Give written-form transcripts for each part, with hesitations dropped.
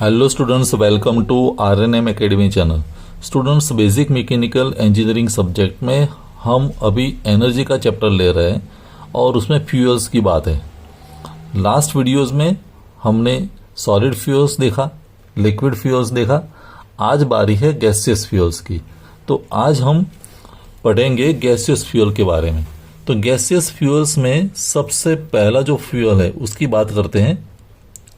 Hello students, welcome to RNM academy channel. Students, basic mechanical engineering subject में हम अभी energy का chapter ले रहे हैं और उसमें फ्यूल्स की बात है। लास्ट वीडियोस में हमने सॉलिड फ्यूल्स देखा, लिक्विड फ्यूल्स देखा। आज बारी है गैसियस फ्यूल्स की। तो आज हम पढ़ेंगे गैसियस फ्यूल के बारे में। तो गैसियस फ्यूल्स में सबसे पहला जो फ्यूल है उसकी बात करते हैं।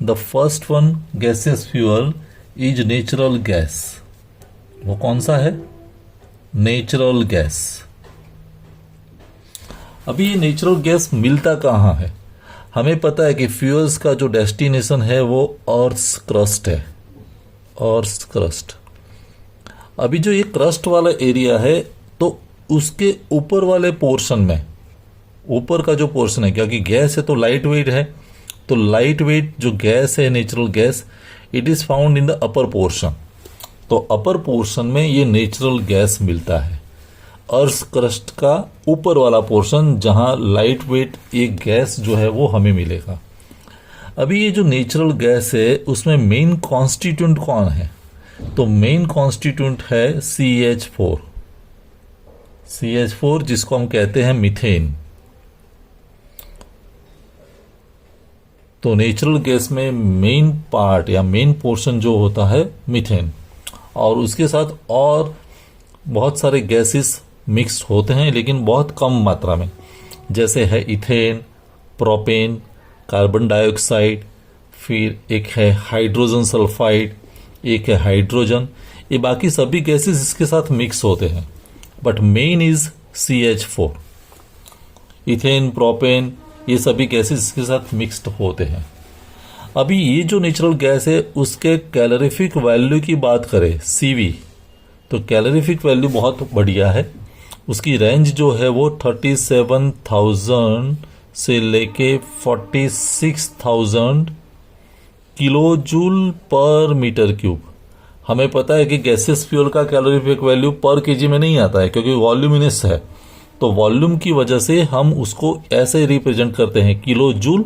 The first one gaseous fuel is natural gas. वो कौन सा है? Natural gas. अभी ये नेचुरल गैस मिलता कहाँ है? हमें पता है कि फ्यूल्स का जो डेस्टिनेशन है वो अर्थ क्रस्ट है। Earth crust. अभी जो ये क्रस्ट वाला एरिया है तो उसके ऊपर वाले पोर्शन में, ऊपर का जो पोर्शन है, क्योंकि गैस है तो लाइट वेट है, तो लाइट वेट जो गैस है natural gas, it is found in the upper portion. तो अपर पोर्शन में ये नेचुरल गैस मिलता है। अर्थ क्रस्ट का ऊपर वाला पोर्शन जहां लाइट वेट एक गैस जो है वो हमें मिलेगा। अभी ये जो नेचुरल गैस है उसमें मेन कॉन्स्टिट्यूएंट कौन है? तो मेन कॉन्स्टिट्यूएंट है CH4। CH4 जिसको हम कहते हैं मीथेन। तो नेचुरल गैस में मेन पार्ट या मेन पोर्शन जो होता है मीथेन, और उसके साथ और बहुत सारे गैसेस मिक्स होते हैं लेकिन बहुत कम मात्रा में, जैसे है इथेन, प्रोपेन, कार्बन डाइऑक्साइड, फिर एक है हाइड्रोजन सल्फाइड, एक है हाइड्रोजन। ये बाकी सभी गैसेस इसके साथ मिक्स होते हैं, but main is CH4। Ethane, propane, ये सभी गैसेस इसके साथ मिक्स्ड होते हैं। अभी ये जो नेचुरल गैस है उसके कैलोरीफिक वैल्यू की बात करें, CV, तो कैलोरीफिक वैल्यू बहुत बढ़िया है। उसकी रेंज जो है वो 37,000 से लेके 46,000 kilo joule per metre cube. हमें पता है कि गैसियस फ्यूल का कैलोरीफिक वैल्यू पर केजी में नहीं आता है क्योंकि वॉल्यूमिनस है, तो वॉल्यूम की वजह से हम उसको ऐसे रिप्रेजेंट करते हैं, kilo joule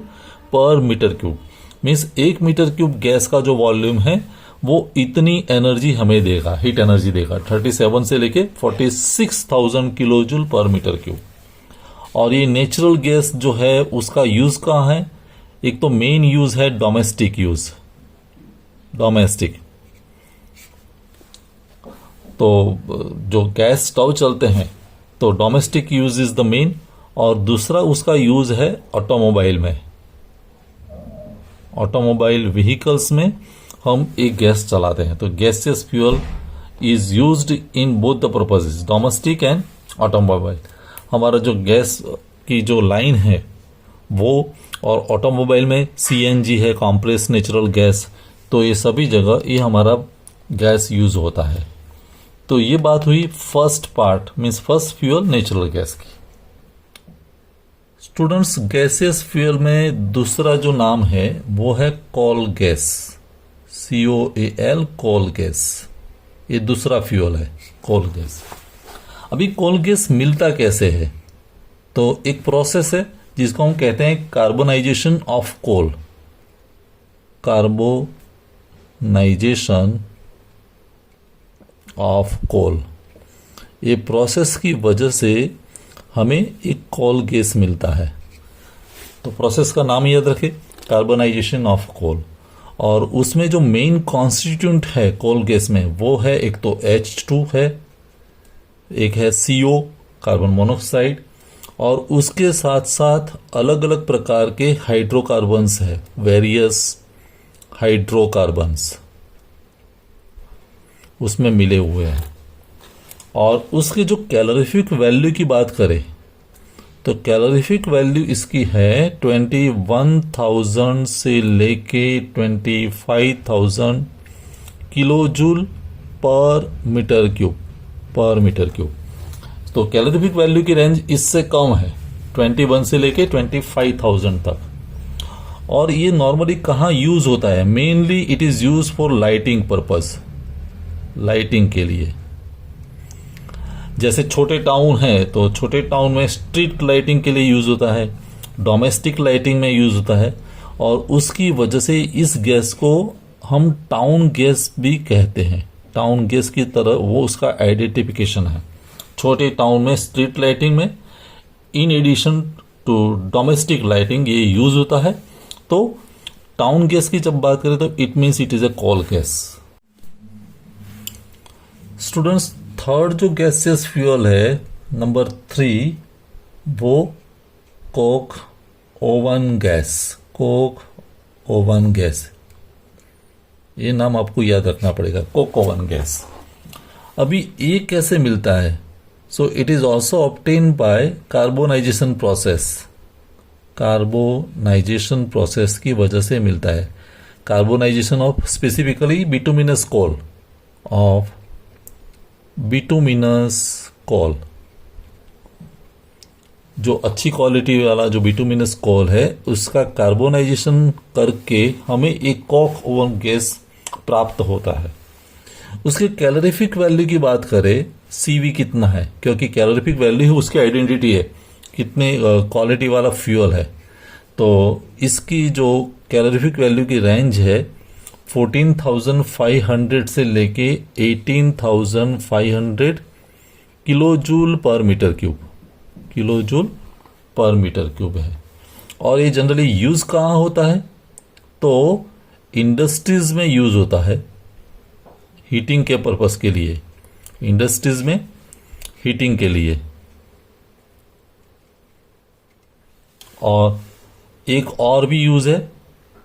per metre cube. Means 1 metre cube gas का जो वॉल्यूम है वो इतनी एनर्जी हमें देगा, हीट एनर्जी देगा, 37 से लेके 46,000 kilo joule per metre cube. और ये नेचुरल गैस जो है उसका यूज कहाँ है? एक तो मेन यूज है डोमेस्टिक यूज, डोमेस्टिक। तो जो गैस स्टोव चलते हैं तो domestic use is the main, और दूसरा उसका यूज है ऑटोमोबाइल में। ऑटोमोबाइल व्हीकल्स में हम एक गैस चलाते हैं, तो gaseous fuel is used in both the purposes, domestic and automobile. हमारा जो गैस की जो लाइन है वो, और ऑटोमोबाइल में CNG है, कॉम्प्रेस नेचुरल गैस, तो ये सभी जगह ये हमारा गैस यूज होता है। तो ये बात हुई first part, means first fuel natural gas की। स्टूडेंट्स, गैसियस फ्यूल में दूसरा जो नाम है वो है coal gas, COAL, coal gas. ये दूसरा फ्यूल है, कोल गैस। अभी कोल गैस मिलता कैसे है? तो एक प्रोसेस है जिसको हम कहते हैं carbonisation of coal. Carbonisation of coal, ये प्रोसेस की वजह से हमें एक कोल गैस मिलता है। तो प्रोसेस का नाम याद रखें, कार्बोनाइजेशन ऑफ कोल। और उसमें जो मेन कॉन्स्टिट्यूएंट है कोल गैस में वो है, एक तो H2 है, एक है CO, कार्बन मोनोऑक्साइड, और उसके साथ साथ अलग अलग प्रकार के हाइड्रोकार्बन्स है, वेरियस हाइड्रोकार्बन्स उसमें मिले हुए हैं। और उसके जो कैलोरीफिक वैल्यू की बात करें तो कैलोरीफिक वैल्यू इसकी है 21,000 से लेके 25,000 kilo joule per metre cube, per metre cube. तो कैलोरीफिक वैल्यू की रेंज इससे कम है, 21 से लेके 25,000 तक। और ये नॉर्मली कहाँ यूज होता है? Mainly it is use for lighting purpose, lighting के लिए। जैसे छोटे टाउन है तो छोटे टाउन में स्ट्रीट लाइटिंग के लिए यूज होता है, डोमेस्टिक लाइटिंग में यूज होता है, और उसकी वजह से इस गैस को हम टाउन गैस भी कहते हैं। टाउन गैस की तरह वो उसका आइडेंटिफिकेशन है। छोटे टाउन में स्ट्रीट लाइटिंग में in addition to domestic lighting ये यूज होता है। तो टाउन गैस की जब बात करें तो it means it is a coal gas. Students, third जो गैसियस फ्यूल है नंबर 3, वो coke oven gas. Coke oven gas, ये नाम आपको याद रखना पड़ेगा, कोक ओवन गैस। अभी ये कैसे मिलता है? So it is also obtain by carbonization process. Carbonization process की वजह से मिलता है। Carbonization of specifically bituminous coal, of bituminous coal. जो अच्छी क्वालिटी वाला जो बिटुमिनस कोल है उसका कार्बोनाइजेशन करके हमें एक कोक ओवन गैस प्राप्त होता है। उसके कैलोरीफिक वैल्यू की बात करें, सीवी कितना है, क्योंकि कैलोरीफिक वैल्यू उसकी आइडेंटिटी है, कितने क्वालिटी वाला फ्यूल है। तो इसकी जो कैलोरीफिक वैल्यू की रेंज है 14,500 से लेके 18,500 kilo joule per metre cube, kilo joule per metre cube है। और ये जनरली यूज कहाँ होता है? तो इंडस्ट्रीज में यूज होता है, हीटिंग के पर्पस के लिए, इंडस्ट्रीज में हीटिंग के लिए। और एक और भी यूज है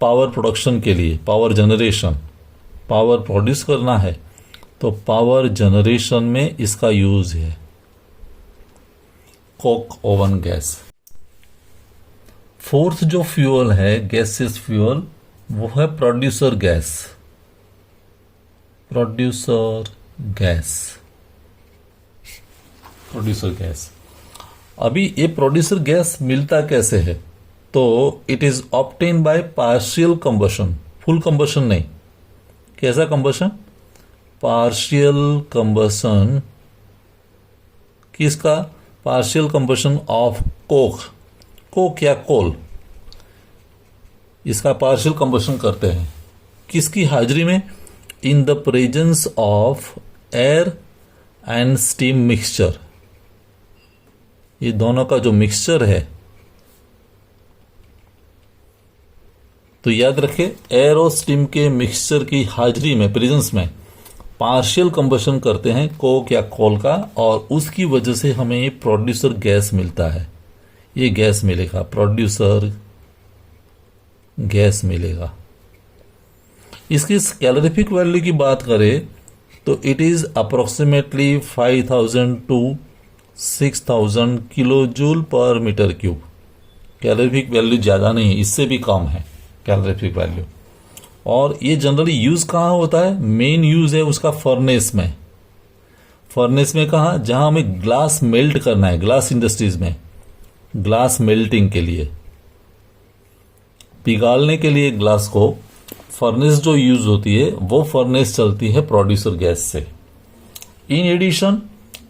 पावर प्रोडक्शन के लिए, पावर जनरेशन। पावर प्रोड्यूस करना है तो पावर जनरेशन में इसका यूज है, कोक ओवन गैस। फोर्थ जो फ्यूल है गैसियस फ्यूल, वो है producer gas. Producer gas, producer gas. अभी ये प्रोड्यूसर गैस मिलता कैसे है? तो it is obtain by partial combustion, full combustion नहीं। कैसा कंबशन? Partial combustion. किसका? Partial combustion of coke, coke या कोल, इसका पार्शियल कंबशन करते हैं। किसकी हाजिरी में? In the presence of air and steam mixture. ये दोनों का जो मिक्सचर है, तो याद रखें एयर और स्टीम के मिक्सचर की हाजिरी में, प्रेजेंस में पार्शियल कंबशन करते हैं कोक या कोल का, और उसकी वजह से हमें ये प्रोड्यूसर गैस मिलता है। ये गैस मिलेगा, प्रोड्यूसर गैस मिलेगा। इसकी कैलोरीफिक वैल्यू की बात करें तो it is approximately 5,000 to 6,000 kilo joule per metre cube. Calorific value ज्यादा नहीं है, इससे भी कम है कैलोरीफिक वैल्यू। और ये जनरली यूज कहाँ होता है? मेन यूज है उसका फर्नेस में। फर्नेस में कहा? जहां हमें ग्लास मेल्ट करना है, ग्लास इंडस्ट्रीज में, ग्लास मेल्टिंग के लिए, पिघालने के लिए ग्लास को फर्नेस जो यूज होती है वो फर्नेस चलती है प्रोड्यूसर गैस से। इन एडिशन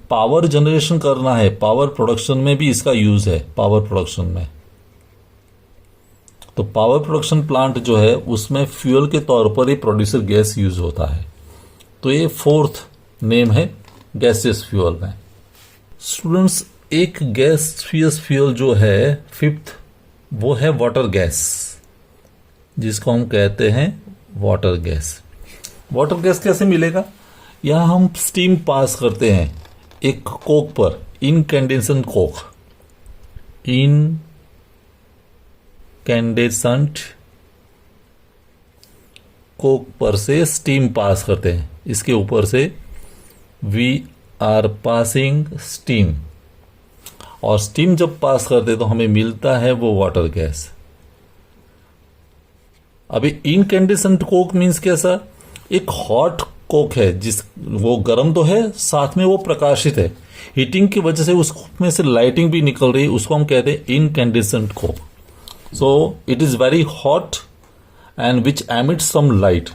पावर जनरेशन करना है, पावर प्रोडक्शन में भी इसका यूज है, पावर प्रोडक्शन में। तो पावर प्रोडक्शन प्लांट जो है उसमें फ्यूल के तौर पर ही प्रोड्यूसर गैस यूज होता है। तो ये फोर्थ नेम है गैसियस फ्यूल में। स्टूडेंट्स, एक गैसियस फ्यूल जो है फिफ्थ, वो है वाटर गैस, जिसको हम कहते हैं वाटर गैस। वाटर गैस कैसे मिलेगा? यहां हम स्टीम पास करते हैं एक कोक पर, इनकैंडेसेंट कोक, इनकैंडेसेंट कोक पर से स्टीम पास करते हैं। इसके ऊपर से वी आर पासिंग स्टीम, और स्टीम जब पास करते तो हमें मिलता है वो वाटर गैस। अभी इनकैंडेसेंट कोक मीन्स कैसा? एक हॉट कोक है, जिस वो गर्म तो है, साथ में वो प्रकाशित है, हीटिंग की वजह से उसमें से लाइटिंग भी निकल रही है, उसको हम कहते हैं incandescent coke. So it is very hot and which emits some light.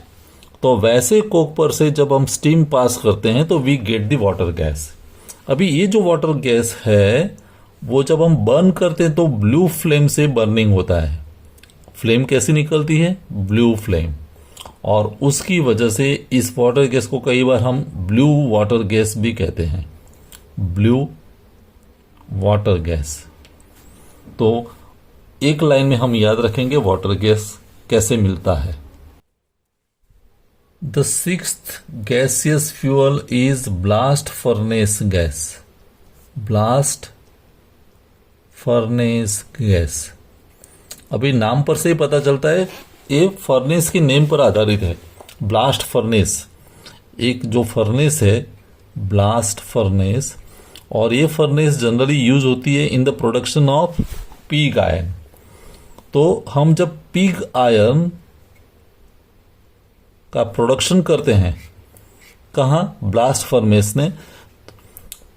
तो वैसे कोक पर से जब हम स्टीम पास करते हैं तो we get the water gas. अभी ये जो वाटर गैस है वो जब हम बर्न करते हैं तो ब्लू फ्लेम से बर्निंग होता है। फ्लेम कैसी निकलती है? Blue flame. और उसकी वजह से इस वाटर गैस को कई बार हम ब्लू वाटर गैस भी कहते हैं, ब्लू वाटर गैस। तो एक लाइन में हम याद रखेंगे वाटर गैस कैसे मिलता है। The sixth gaseous fuel is blast furnace gas, blast furnace gas. अभी नाम पर से ही पता चलता है ये फर्नेस के नेम पर आधारित है, ब्लास्ट फर्नेस। एक जो फर्नेस है ब्लास्ट फर्नेस, और ये फर्नेस जनरली यूज होती है in the production of pig iron. तो हम जब पिग आयरन का प्रोडक्शन करते हैं, कहाँ, ब्लास्ट फर्नेस ने,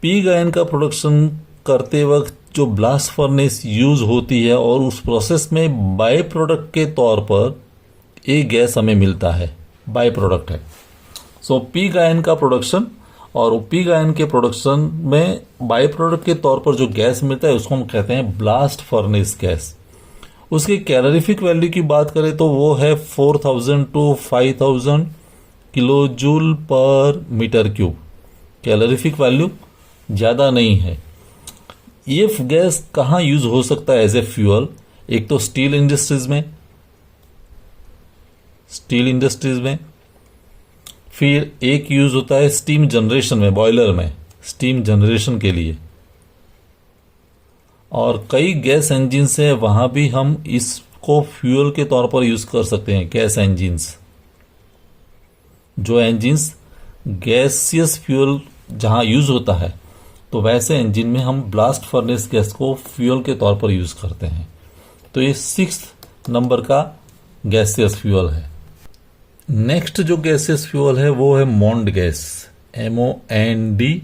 पिग आयरन का प्रोडक्शन करते वक्त जो ब्लास्ट फर्नेस यूज होती है और उस प्रोसेस में बाय प्रोडक्ट के तौर पर एक गैस हमें मिलता है, बाय प्रोडक्ट है। सो पिग आयरन का प्रोडक्शन, और पिग आयरन के प्रोडक्शन में बाय प्रोडक्ट के तौर पर जो गैस मिलता है उसको हम कहते हैं ब्लास्ट फर्नेस गैस। उसकी कैलोरीफिक वैल्यू की बात करें तो वो है 4000 to 5000 kilo joule per metre cube. Calorific value ज़्यादा नहीं है। ये गैस कहाँ यूज हो सकता है एज ए फ्यूअल? एक तो स्टील इंडस्ट्रीज में, फिर एक यूज होता है स्टीम जनरेशन में, बॉयलर में स्टीम जनरेशन के लिए, और कई गैस इंजिन्स हैं वहां भी हम इसको फ्यूअल के तौर पर यूज कर सकते हैं। गैस इंजिन्स, जो इंजिन्स गैसियस फ्यूअल जहां यूज होता है, तो वैसे इंजन में हम ब्लास्ट फर्नेस गैस को फ्यूअल के तौर पर यूज करते हैं। तो ये 6th नंबर का गैसियस फ्यूअल है। नेक्स्ट जो गैसियस फ्यूअल है वो है मॉन्ड गैस, MOND,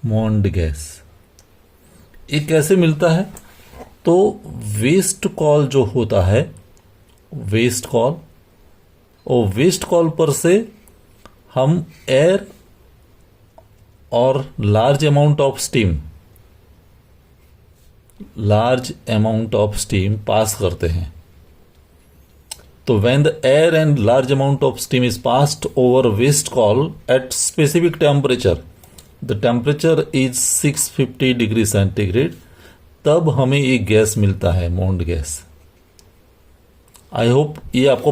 मॉन्ड गैस। ये कैसे मिलता है? तो वेस्ट कॉल जो होता है, वेस्ट कॉल, और वेस्ट कॉल पर से हम एयर और लार्ज अमाउंट ऑफ स्टीम पास करते हैं। तो when the air and large amount of steam is passed over waste coal at specific temperature, the temperature is 650 degree centigrade, तब हमें एक गैस मिलता है, मॉन्ड गैस। आई होप ये आपको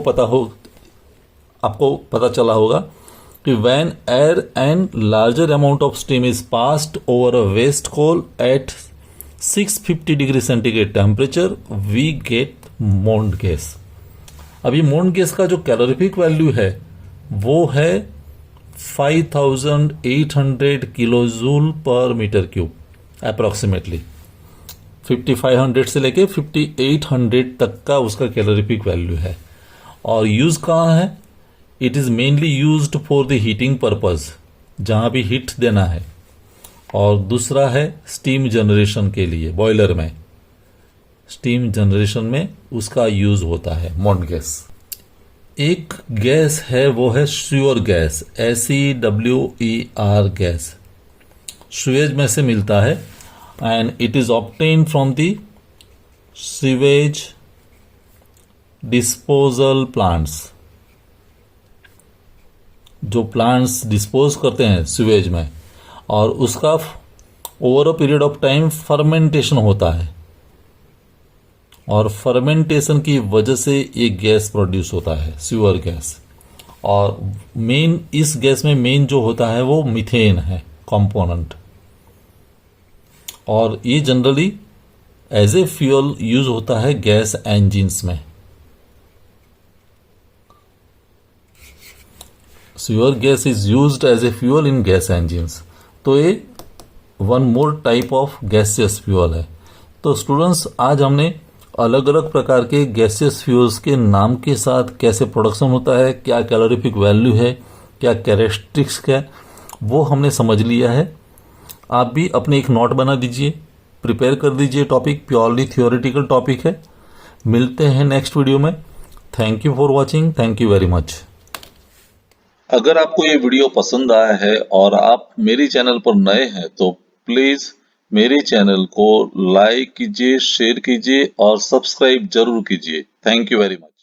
पता चला होगा कि when air and larger amount of steam is passed over a waste coal at 650 degree centigrade temperature, we get Mond gas. अभी मॉन्ड गैस का जो कैलोरीफिक वैल्यू है वो है 5800 kilo joule per metre cube, approximately 5500 से लेके 5800 तक का उसका कैलोरीफिक वैल्यू है। और यूज कहाँ है? It is mainly used for the heating purpose, जहां भी हीट देना है, और दूसरा है स्टीम जनरेशन के लिए, बॉयलर में स्टीम जनरेशन में उसका यूज होता है मॉन्ड गैस। एक गैस है वो है श्यूअर गैस, SEWER गैस। स्यूएज में से मिलता है and it is obtained from the sewage disposal plants. जो प्लांट्स डिस्पोज करते हैं सीवेज में, और उसका over a period of time fermentation होता है, और फर्मेंटेशन की वजह से एक गैस प्रोड्यूस होता है, स्यूअर गैस। और मेन, इस गैस में मेन जो होता है वो मीथेन है कंपोनेंट, और ये generally as a fuel use होता है गैस इंजिन्स में। Sewer gas is used as a fuel in gas engines. तो ये one more type of gaseous fuel है। तो स्टूडेंट्स, आज हमने अलग अलग प्रकार के गैसियस फ्यूल्स के नाम के साथ कैसे प्रोडक्शन होता है, क्या कैलोरीफिक वैल्यू है, क्या कैरेक्टरिस्टिक्स है, वो हमने समझ लिया है। आप भी अपने एक नोट बना दीजिए, प्रिपेयर कर दीजिए। टॉपिक प्योरली थियोरेटिकल टॉपिक है। मिलते हैं नेक्स्ट वीडियो में। Thank you for watching. Thank you very much. अगर आपको ये वीडियो पसंद आया है और आप मेरे चैनल पर नए हैं तो प्लीज मेरे चैनल को लाइक कीजिए, शेयर कीजिए और सब्सक्राइब जरूर कीजिए। Thank you very much.